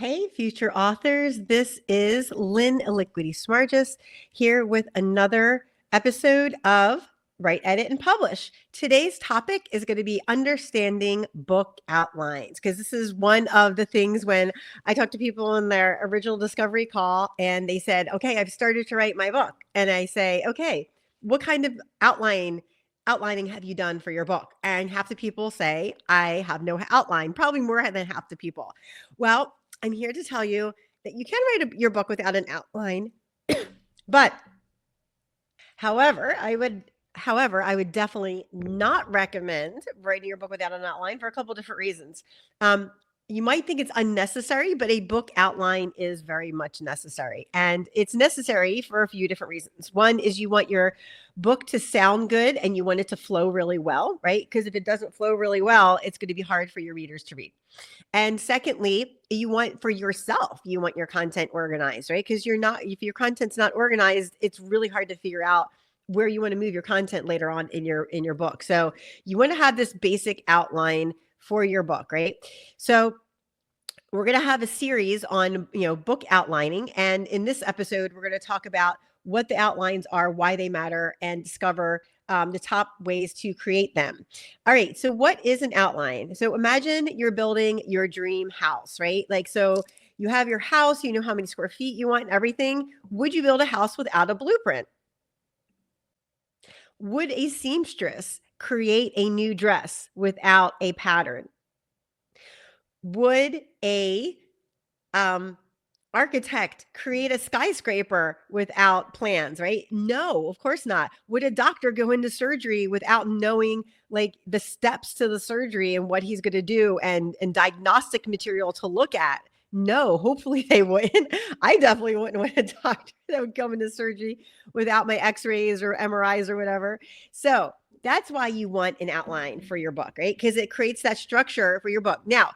Hey, future authors. This is Lynn Liquidy Smargis here with another episode of Write, Edit, and Publish. Today's topic is going to be understanding book outlines, because this is one of the things when I talk to people in their original discovery call and they said, okay, I've started to write my book. And I say, okay, what kind of outlining have you done for your book? And half the people say, I have no outline, probably more than half the people. Well, I'm here to tell you that you can write your book without an outline, but however, I would definitely not recommend writing your book without an outline for a couple different reasons. You might think it's unnecessary, but a book outline is very much necessary. And it's necessary for a few different reasons. One is you want your book to sound good and you want it to flow really well, right? Because if it doesn't flow really well, it's going to be hard for your readers to read. And secondly, you want for yourself, you want your content organized, right? Because if your content's not organized, it's really hard to figure out where you want to move your content later on in your book. So you want to have this basic outline for your book, right? So we're going to have a series on, book outlining. And in this episode, we're going to talk about what the outlines are, why they matter, and discover the top ways to create them. All right. So what is an outline? So imagine you're building your dream house, right? So you have your house, you know how many square feet you want and everything. Would you build a house without a blueprint? Would a seamstress create a new dress without a pattern? Would a architect create a skyscraper without plans, right? No, of course not. Would a doctor go into surgery without knowing the steps to the surgery and what he's going to do and diagnostic material to look at? No, hopefully they wouldn't. I definitely wouldn't want a doctor that would come into surgery without my x-rays or MRIs or whatever. So that's why you want an outline for your book, right? Because it creates that structure for your book. Now,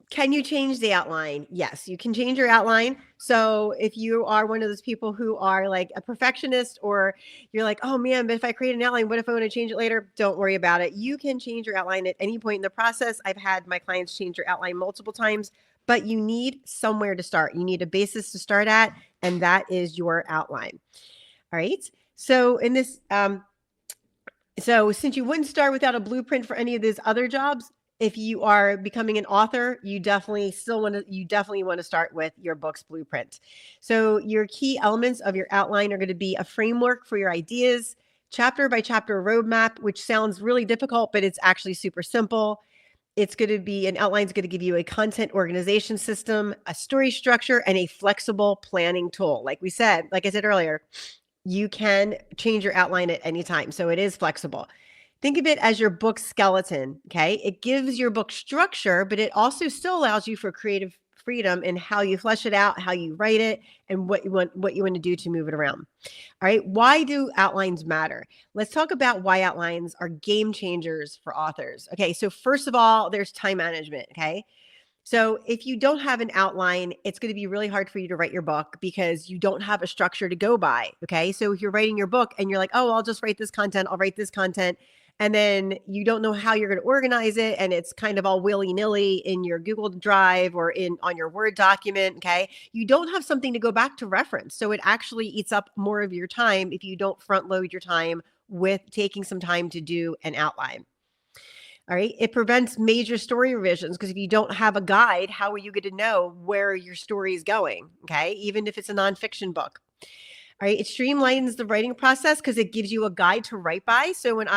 can you change the outline? Yes, you can change your outline. So if you are one of those people who are like a perfectionist, or you're like, oh man, but if I create an outline, what if I want to change it later? Don't worry about it. You can change your outline at any point in the process. I've had my clients change their outline multiple times, but you need somewhere to start. You need a basis to start at, and that is your outline. All right. So in this, so since you wouldn't start without a blueprint for any of these other jobs, if you are becoming an author, you definitely want to start with your book's blueprint. So your key elements of your outline are going to be a framework for your ideas, chapter by chapter roadmap, which sounds really difficult, but it's actually super simple. It's going to be an outline is going to give you a content organization system, a story structure, and a flexible planning tool. Like I said earlier, you can change your outline at any time. So it is flexible. Think of it as your book skeleton, okay? It gives your book structure, but it also still allows you for creative freedom in how you flesh it out, how you write it, and what you want to do to move it around. All right, why do outlines matter? Let's talk about why outlines are game changers for authors. Okay, so first of all, there's time management, okay? So if you don't have an outline, it's going to be really hard for you to write your book because you don't have a structure to go by, okay? So if you're writing your book and you're like, oh, I'll just write this content, I'll write this content, and then you don't know how you're going to organize it, and it's kind of all willy-nilly in your Google Drive or on your Word document, okay? You don't have something to go back to reference. So it actually eats up more of your time if you don't front load your time with taking some time to do an outline. All right. It prevents major story revisions, because if you don't have a guide, how are you going to know where your story is going? Okay. Even if it's a nonfiction book. All right. It streamlines the writing process because it gives you a guide to write by. So when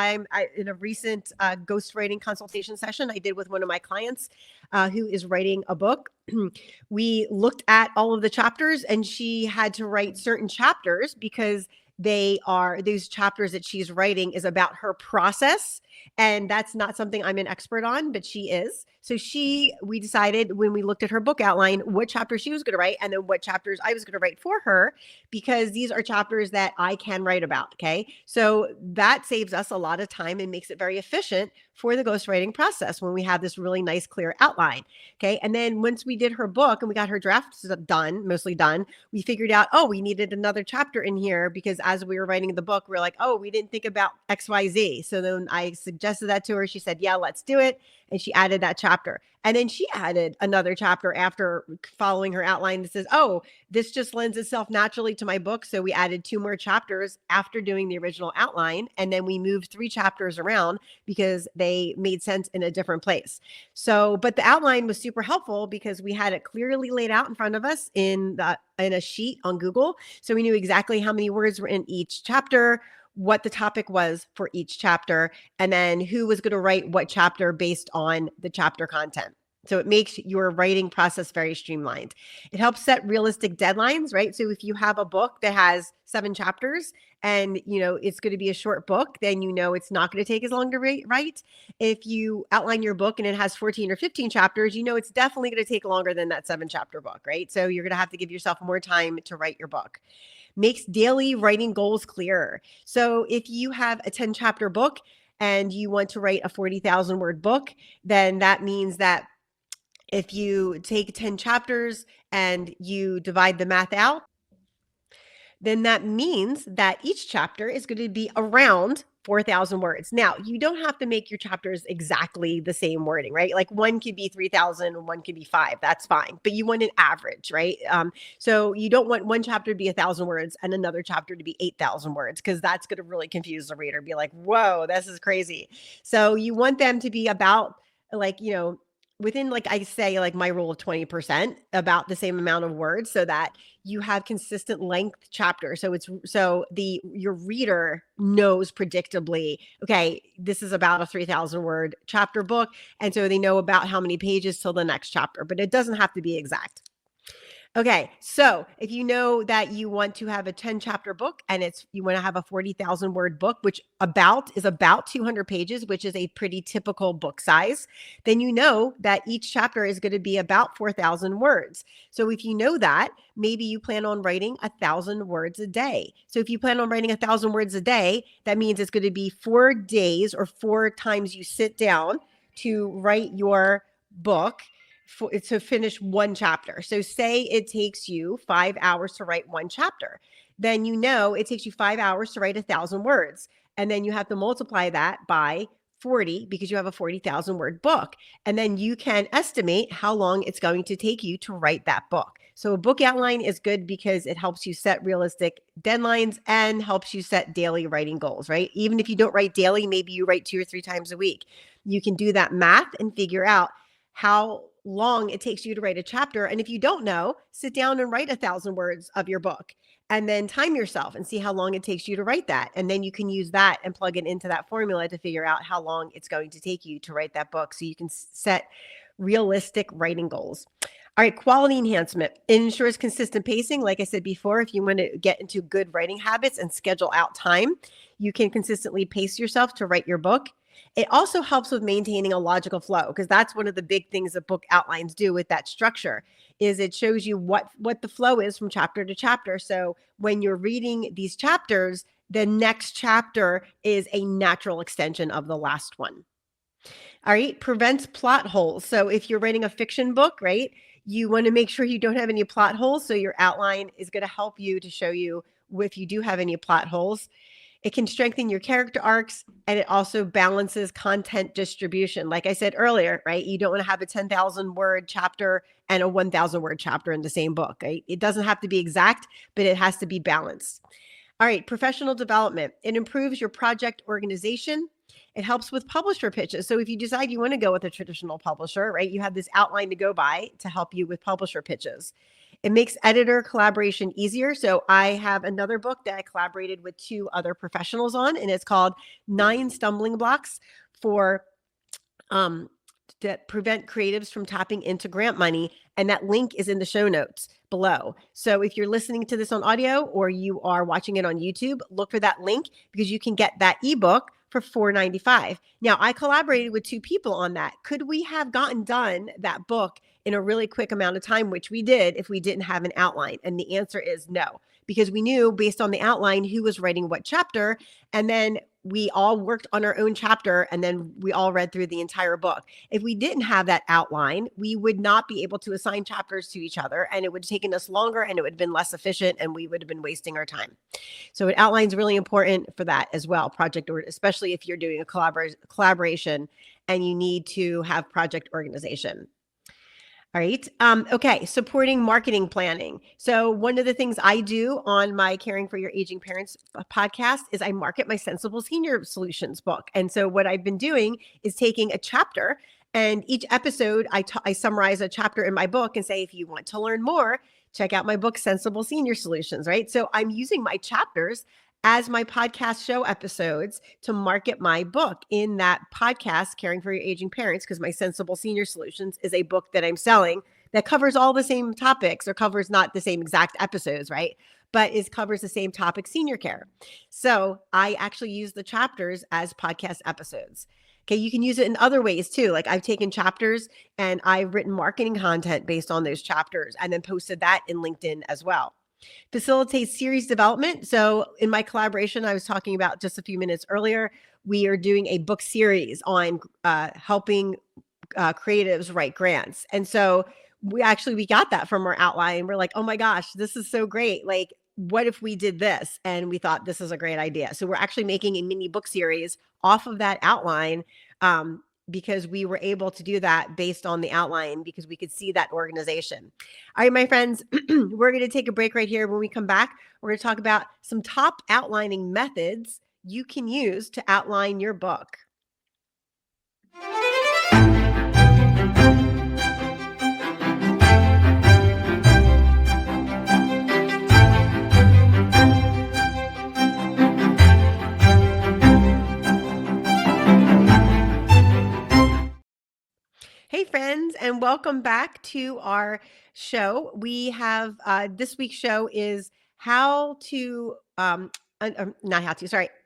in a recent ghostwriting consultation session I did with one of my clients who is writing a book, we looked at all of the chapters, and she had to write certain chapters because these chapters that she's writing is about her process. And that's not something I'm an expert on, but she is. So we decided when we looked at her book outline, what chapter she was going to write and then what chapters I was going to write for her, because these are chapters that I can write about. Okay. So that saves us a lot of time and makes it very efficient for the ghostwriting process when we have this really nice, clear outline. Okay. And then once we did her book and we got her drafts done, mostly done, we figured out, oh, we needed another chapter in here because as we were writing the book, we are like, oh, we didn't think about XYZ. So then I suggested that to her. She said, yeah, let's do it. And she added that chapter. And then she added another chapter after following her outline that says, oh, this just lends itself naturally to my book. So we added 2 more chapters after doing the original outline. And then we moved 3 chapters around because they made sense in a different place. So, but the outline was super helpful because we had it clearly laid out in front of us in a sheet on Google. So we knew exactly how many words were in each chapter, what the topic was for each chapter, and then who was going to write what chapter based on the chapter content. So it makes your writing process very streamlined. It helps set realistic deadlines, right? So if you have a book that has 7 chapters and it's going to be a short book, then it's not going to take as long to write. If you outline your book and it has 14 or 15 chapters, it's definitely going to take longer than that 7-chapter book, right? So you're going to have to give yourself more time to write your book. Makes daily writing goals clearer. So if you have a 10-chapter book and you want to write a 40,000 word book, then that means that if you take 10 chapters and you divide the math out, then that means that each chapter is going to be around 4,000 words. Now, you don't have to make your chapters exactly the same wording, right? Like one could be 3,000, one could be 5. That's fine. But you want an average, right? So you don't want one chapter to be 1,000 words and another chapter to be 8,000 words, because that's going to really confuse the reader. Be like, whoa, this is crazy. So you want them to be about within, like I say, like my rule of 20%, about the same amount of words, so that you have consistent length chapters. So your reader knows predictably, okay, this is about a 3,000 word chapter book. And so they know about how many pages till the next chapter, but it doesn't have to be exact. Okay, so if you know that you want to have a 10-chapter book and you want to have a 40,000 word book, which is about 200 pages, which is a pretty typical book size, then you know that each chapter is going to be about 4,000 words. So if you know that, maybe you plan on writing 1,000 words a day. So if you plan on writing 1,000 words a day, that means it's going to be 4 days or 4 times you sit down to write your book to finish one chapter. So say it takes you 5 hours to write one chapter, then it takes you 5 hours to write 1,000 words. And then you have to multiply that by 40 because you have a 40,000 word book. And then you can estimate how long it's going to take you to write that book. So a book outline is good because it helps you set realistic deadlines and helps you set daily writing goals, right? Even if you don't write daily, maybe you write 2 or 3 times a week. You can do that math and figure out how long it takes you to write a chapter. And if you don't know, sit down and write 1,000 words of your book and then time yourself and see how long it takes you to write that. And then you can use that and plug it into that formula to figure out how long it's going to take you to write that book, so you can set realistic writing goals. All right, quality enhancement. It ensures consistent pacing. Like I said before, if you want to get into good writing habits and schedule out time, you can consistently pace yourself to write your book. It also helps with maintaining a logical flow, because that's one of the big things that book outlines do with that structure, is it shows you what the flow is from chapter to chapter. So when you're reading these chapters, the next chapter is a natural extension of the last one. All right, prevents plot holes. So if you're writing a fiction book, right, you want to make sure you don't have any plot holes. So your outline is going to help you to show you if you do have any plot holes. It can strengthen your character arcs, and it also balances content distribution. Like I said earlier, right? You don't want to have a 10,000 word chapter and a 1,000 word chapter in the same book, right? It doesn't have to be exact, but it has to be balanced. All right, professional development. It improves your project organization. It helps with publisher pitches. So if you decide you want to go with a traditional publisher, right, you have this outline to go by to help you with publisher pitches. It makes editor collaboration easier. So I have another book that I collaborated with 2 other professionals on, and it's called 9 Stumbling Blocks that prevent creatives from tapping into grant money. And that link is in the show notes below. So if you're listening to this on audio or you are watching it on YouTube, look for that link, because you can get that ebook for $4.95. Now, I collaborated with 2 people on that. Could we have gotten done that book in a really quick amount of time, which we did, if we didn't have an outline? And the answer is no, because we knew based on the outline who was writing what chapter. And then we all worked on our own chapter and then we all read through the entire book. If we didn't have that outline, we would not be able to assign chapters to each other, and it would have taken us longer and it would have been less efficient and we would have been wasting our time. So an outline is really important for that as well, especially if you're doing a collaboration and you need to have project organization. All right. Okay. Supporting marketing planning. So one of the things I do on my Caring for Your Aging Parents podcast is I market my Sensible Senior Solutions book. And so what I've been doing is taking a chapter, and each episode I summarize a chapter in my book and say, if you want to learn more, check out my book, Sensible Senior Solutions, right? So I'm using my chapters as my podcast show episodes to market my book in that podcast, Caring for Your Aging Parents, because my Sensible Senior Solutions is a book that I'm selling that covers all the same topics, or covers not the same exact episodes, right? But covers the same topic, senior care. So I actually use the chapters as podcast episodes. Okay, you can use it in other ways too. Like I've taken chapters and I've written marketing content based on those chapters and then posted that in LinkedIn as well. Facilitates series development. So in my collaboration, I was talking about just a few minutes earlier, we are doing a book series on helping creatives write grants. And so we got that from our outline. We're like, oh my gosh, this is so great. Like, what if we did this? And we thought this is a great idea. So we're actually making a mini book series off of that outline, because we were able to do that based on the outline, because we could see that organization. All right, my friends, we're going to take a break right here. When we come back, we're going to talk about some top outlining methods you can use to outline your book. Hey friends, and welcome back to our show. We have this week's show is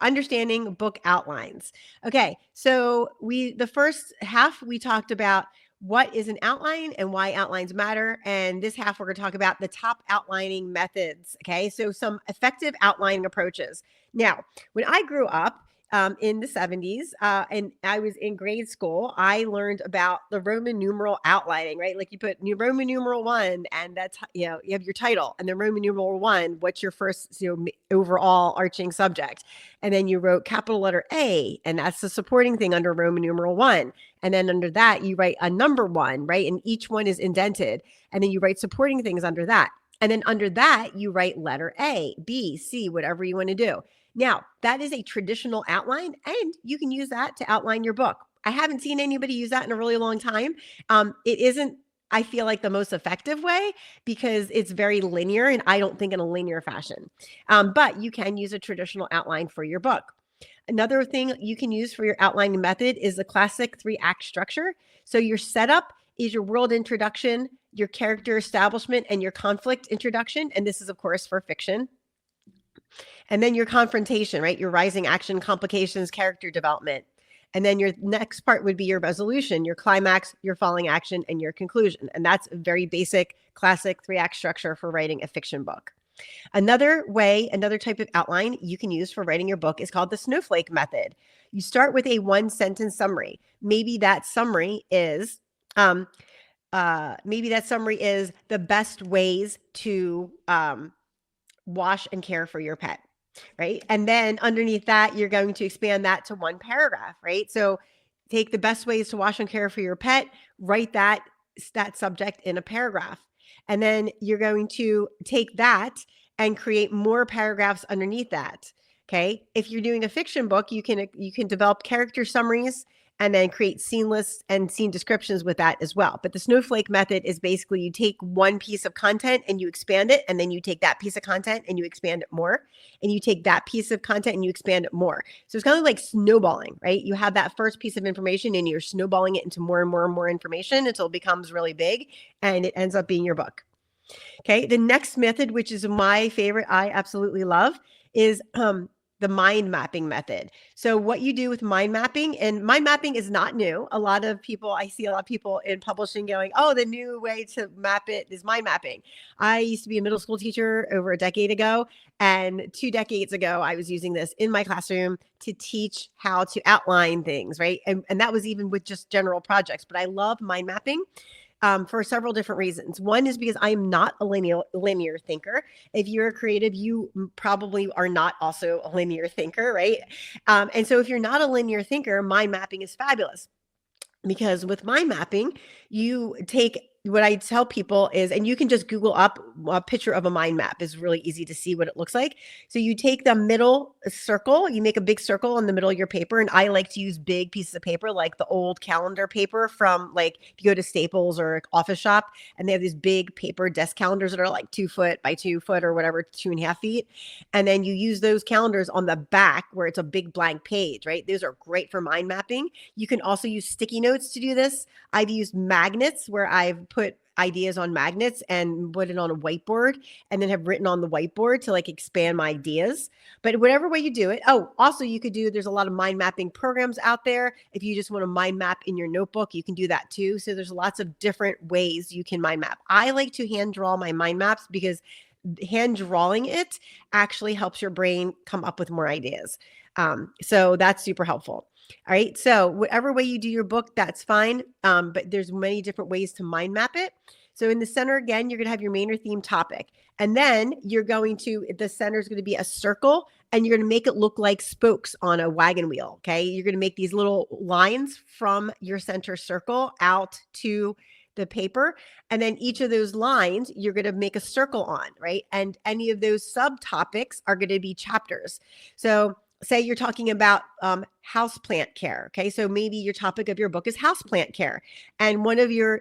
understanding book outlines. Okay, so the first half we talked about what is an outline and why outlines matter, and this half we're going to talk about the top outlining methods. Okay, so some effective outlining approaches. Now, when I grew up, in the 70s, and I was in grade school, I learned about the Roman numeral outlining, right? Like you put Roman numeral 1, and that's, you have your title, and then Roman numeral 1, what's your first, overall arching subject. And then you wrote capital letter A, and that's the supporting thing under Roman numeral 1. And then under that, you write a number 1, right? And each one is indented. And then you write supporting things under that. And then under that, you write letter A, B, C, whatever you want to do. Now, that is a traditional outline, and you can use that to outline your book. I haven't seen anybody use that in a really long time. It isn't, I feel like, the most effective way, because it's very linear, and I don't think in a linear fashion. But you can use a traditional outline for your book. Another thing you can use for your outlining method is the classic 3-act structure. So your setup is your world introduction, your character establishment, and your conflict introduction. And this is, of course, for fiction. And then your confrontation, right? Your rising action, complications, character development. And then your next part would be your resolution, your climax, your falling action, and your conclusion. And that's a very basic, classic 3-act structure for writing a fiction book. Another type of outline you can use for writing your book is called the snowflake method. You start with a 1-sentence summary. Maybe that summary is the best ways to wash and care for your pet, right? And then underneath that, you're going to expand that to 1 paragraph, right? So take the best ways to wash and care for your pet, write that subject in a paragraph. And then you're going to take that and create more paragraphs underneath that. Okay. If you're doing a fiction book, you can develop character summaries and then create scene lists and scene descriptions with that as well. But the snowflake method is basically you take one piece of content and you expand it, and then you take that piece of content and you expand it more, and you take that piece of content and you expand it more. So it's kind of like snowballing, right? You have that first piece of information and you're snowballing it into more and more and more information until it becomes really big and it ends up being your book. Okay. The next method, which is my favorite, I absolutely love, is the mind mapping method. So what you do with mind mapping, and mind mapping is not new. I see a lot of people in publishing going, oh, the new way to map it is mind mapping. I used to be a middle school teacher over a decade ago. And 2 decades ago, I was using this in my classroom to teach how to outline things, right? And that was even with just general projects. But I love mind mapping for several different reasons. One is because I'm not a linear thinker. If you're a creative, you probably are not also a linear thinker, right? And so if you're not a linear thinker, mind mapping is fabulous. Because with mind mapping, you take what I tell people is, and you can just Google up a picture of a mind map. It's really easy to see what it looks like. So you take the middle circle, you make a big circle in the middle of your paper. And I like to use big pieces of paper, like the old calendar paper from, like, if you go to Staples or office shop, and they have these big paper desk calendars that are like 2 foot by 2 foot or whatever, 2.5 feet. And then you use those calendars on the back where it's a big blank page, right? Those are great for mind mapping. You can also use sticky notes to do this. I've used magnets where I've put ideas on magnets and put it on a whiteboard and then have written on the whiteboard to, like, expand my ideas. But whatever way you do it. Oh, also there's a lot of mind mapping programs out there. If you just want to mind map in your notebook, you can do that too. So there's lots of different ways you can mind map. I like to hand draw my mind maps because hand drawing it actually helps your brain come up with more ideas. So that's super helpful. All right. So whatever way you do your book, that's fine. But there's many different ways to mind map it. So in the center, again, you're going to have your main or theme topic. And then the center is going to be a circle, and you're going to make it look like spokes on a wagon wheel. Okay. You're going to make these little lines from your center circle out to the paper. And then each of those lines, you're going to make a circle on, right? And any of those subtopics are going to be chapters. So say you're talking about houseplant care. Okay. So maybe your topic of your book is houseplant care. And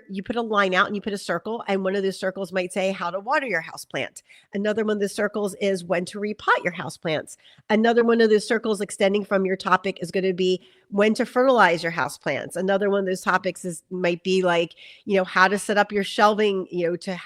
you put a line out and you put a circle, and one of those circles might say how to water your houseplant. Another one of the circles is when to repot your houseplants. Another one of those circles extending from your topic is going to be when to fertilize your houseplants. Another one of those topics might be like, how to set up your shelving, to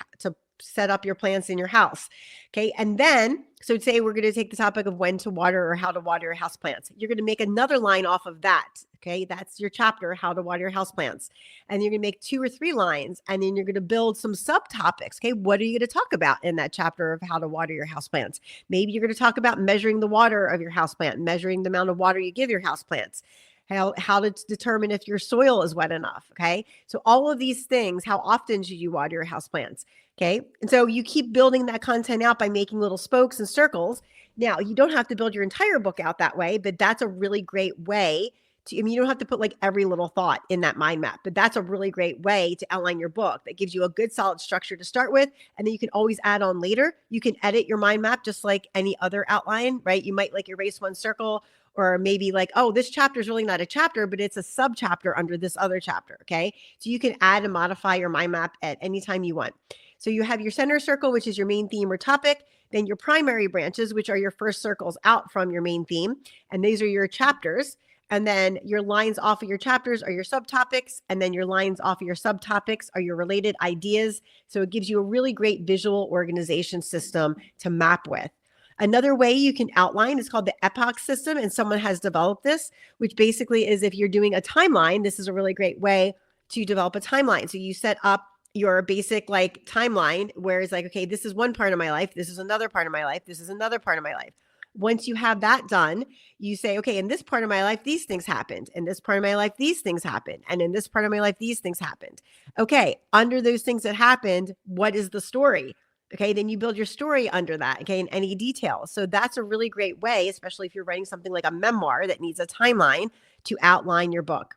set up your plants in your house. Okay. And then, so say we're going to take the topic of when to water or how to water your house plants. You're going to make another line off of that. Okay. That's your chapter, how to water your house plants. And you're going to make 2 or 3 lines, and then you're going to build some subtopics. Okay. What are you going to talk about in that chapter of how to water your house plants? Maybe you're going to talk about measuring the water of your house plant, measuring the amount of water you give your house plants. How to determine if your soil is wet enough. Okay. So all of these things, how often should you water your house plants? Okay. And so you keep building that content out by making little spokes and circles. Now, you don't have to build your entire book out that way, but that's a really great way you don't have to put like every little thought in that mind map, but that's a really great way to outline your book that gives you a good solid structure to start with. And then you can always add on later. You can edit your mind map just like any other outline, right? You might like erase one circle, or maybe like, oh, this chapter is really not a chapter, but it's a sub chapter under this other chapter. Okay. So you can add and modify your mind map at any time you want. So you have your center circle, which is your main theme or topic, then your primary branches, which are your first circles out from your main theme. And these are your chapters. And then your lines off of your chapters are your subtopics. And then your lines off of your subtopics are your related ideas. So it gives you a really great visual organization system to map with. Another way you can outline is called the epoch system. And someone has developed this, which basically is if you're doing a timeline, this is a really great way to develop a timeline. So you set up your basic like timeline where it's like, okay, this is one part of my life. This is another part of my life. This is another part of my life. Once you have that done, you say, okay, in this part of my life, these things happened. In this part of my life, these things happened. And in this part of my life, these things happened. Okay, under those things that happened, what is the story? Okay, then you build your story under that, okay, in any detail. So that's a really great way, especially if you're writing something like a memoir that needs a timeline to outline your book.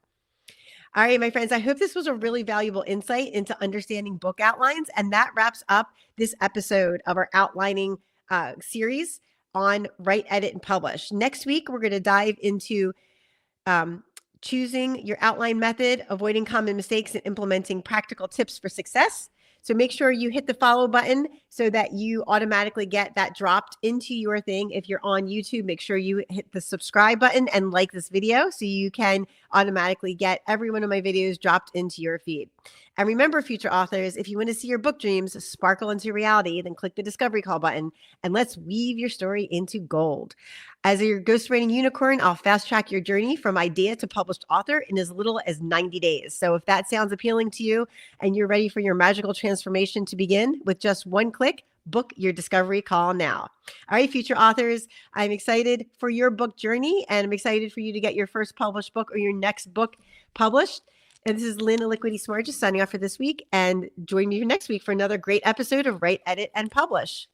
All right, my friends, I hope this was a really valuable insight into understanding book outlines. And that wraps up this episode of our outlining series on Write, Edit, and Publish. Next week, we're going to dive into choosing your outline method, avoiding common mistakes, and implementing practical tips for success. So make sure you hit the follow button so that you automatically get that dropped into your thing. If you're on YouTube, make sure you hit the subscribe button and like this video so you can automatically get every one of my videos dropped into your feed. And remember, future authors, if you want to see your book dreams sparkle into reality, then click the Discovery Call button and let's weave your story into gold. As your ghostwriting unicorn, I'll fast track your journey from idea to published author in as little as 90 days. So if that sounds appealing to you and you're ready for your magical transformation to begin with just one click, book your Discovery Call now. All right, future authors, I'm excited for your book journey and I'm excited for you to get your first published book or your next book published. And this is Lynn Liquidity Smart just signing off for this week. And join me next week for another great episode of Write, Edit, and Publish.